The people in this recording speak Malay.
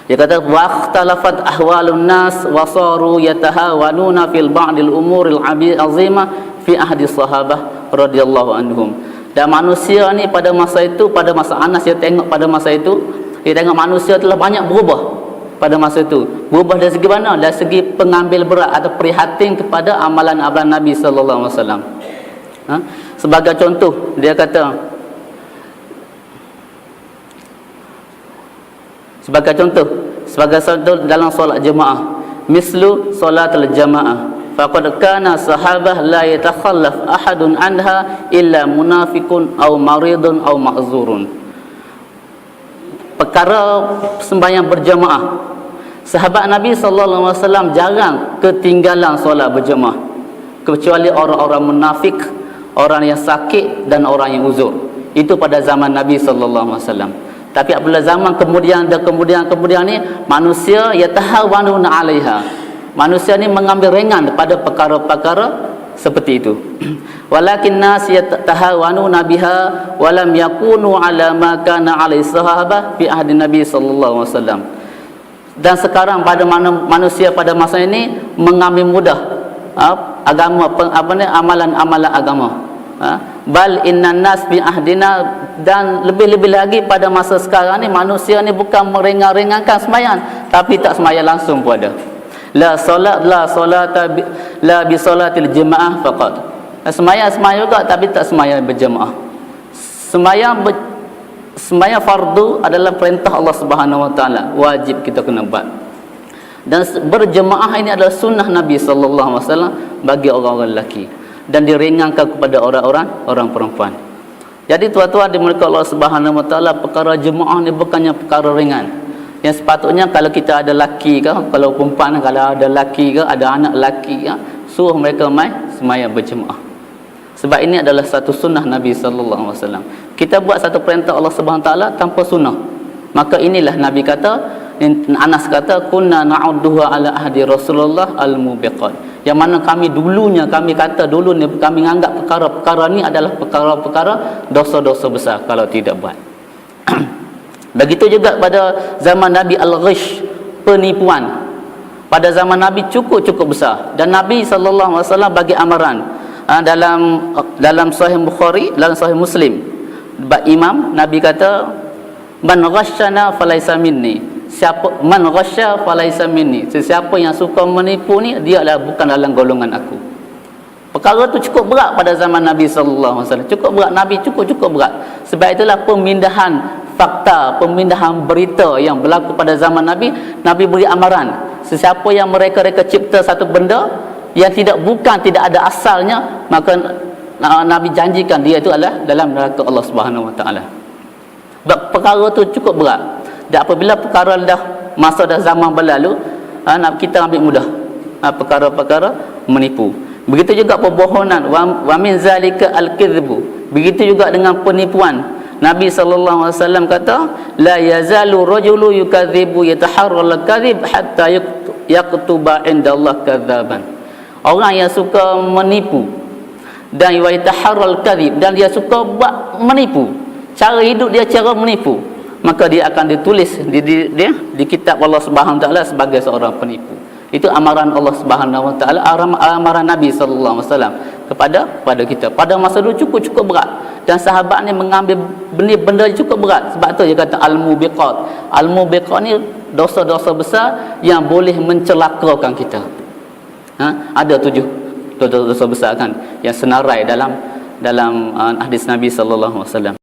Dia kata waqtalafat ahwalun nas wa saru yatahawanuna fil ba'dil umuril azimah fi ahdi sahabah radhiyallahu anhum. Dan manusia ni pada masa itu, pada masa Anas dia tengok pada masa itu, dia tengok manusia telah banyak berubah pada masa itu. Berubah dari segi mana? Dari segi pengambil berat atau prihatin kepada amalan-amalan Nabi sallallahu alaihi wasallam. Sebagai contoh, dia kata sebagai contoh dalam solat jemaah, mislu salatul jamaah, faqad kana sahabah la yatakhallaf ahadun anha illa munafiqun aw maridun aw ma'zurun. Perkara sembahyang berjemaah, sahabat Nabi sallallahu alaihi wasallam jarang ketinggalan solat berjemaah kecuali orang-orang munafik, orang yang sakit dan orang yang uzur. Itu pada zaman Nabi sallallahu alaihi wasallam. Tapi apabila zaman kemudian ni, manusia yatahawanuna 'alaiha. Manusia ni mengambil ringan pada perkara-perkara seperti itu. Walakin nas yatahawanuna biha wa lam yakunu 'ala ma kana 'alaihi sahabah fi ahdi Nabi sallallahu alaihi wasallam. Dan sekarang pada manusia pada masa ini mengambil mudah agama, amalan-amalan agama. Bal innan nas bi ahdina, dan lebih-lebih lagi pada masa sekarang ni manusia ni bukan meringan-ringankan sembahyang, tapi tak sembahyang langsung pun ada. La solata bi salatil jemaah faqat. Sembahyang juga tapi tak sembahyang berjemaah. Sembahyang fardu adalah perintah Allah Subhanahu wa taala, wajib kita kena buat. Dan berjemaah ini adalah sunnah Nabi sallallahu alaihi wasallam bagi orang-orang lelaki, dan diringankan kepada orang perempuan. Jadi tuan-tuan dimulakan Allah Subhanahu wa taala, perkara jemaah ni bukannya perkara ringan. Yang sepatutnya kalau kita ada laki ke, kalau perempuan, kalau ada laki ke, ada anak laki ke, suruh mereka mai sembahyang berjemaah. Sebab ini adalah satu sunnah Nabi sallallahu alaihi wasallam. Kita buat satu perintah Allah Subhanahu wa taala tanpa sunnah, maka inilah Nabi kata, Anas kata, kunna na'udduha ala ahdi Rasulullah al-mubiqat. Yang mana kami kata dulu ni, kami anggap perkara-perkara ni adalah perkara-perkara dosa-dosa besar kalau tidak buat. Begitu juga pada zaman Nabi al-ghish, penipuan. Pada zaman Nabi cukup besar, dan Nabi sallallahu alaihi wasallam bagi amaran dalam Sahih Bukhari, dalam Sahih Muslim, Imam Nabi kata, man ghasyana falaysa minni. Siapa man ghasya falaysa minni, sesiapa yang suka menipu ni, dia adalah bukan dalam golongan aku. Perkara tu cukup berat pada zaman Nabi sallallahu alaihi wasallam. Cukup berat, Nabi cukup berat. Sebab itulah pemindahan fakta, pemindahan berita yang berlaku pada zaman Nabi, Nabi beri amaran, sesiapa yang mereka cipta satu benda yang tidak ada asalnya, maka Nabi janjikan dia itu adalah dalam neraka Allah Subhanahu wa taala. Perkara tu cukup berat. Dan apabila perkara dah masa dah zaman berlalu, kita ambil mudah perkara-perkara menipu. Begitu juga perbohonan, wa min zalika al-kidhbu. Begitu juga dengan penipuan. Nabi sallallahu alaihi wasallam kata, la yazalu rajulu yukadzibu yataharral al-kadhib hatta yaktuba indallah kadzaban. Orang yang suka menipu dan yataharral al-kadhib, dan dia suka buat menipu, cara hidup dia cara menipu, maka dia akan ditulis di kitab Allah Subhanahu wa taala sebagai seorang penipu. Itu amaran Allah Subhanahu wa taala, amaran Nabi sallallahu alaihi wasallam kepada kita. Pada masa dulu cukup berat, dan sahabat ni mengambil benda cukup berat. Sebab tu dia kata al-mubiqat. Al-mubiqat ni dosa-dosa besar yang boleh mencelakakan kita. Ada 7 dosa besar kan yang senarai dalam hadis Nabi sallallahu alaihi wasallam.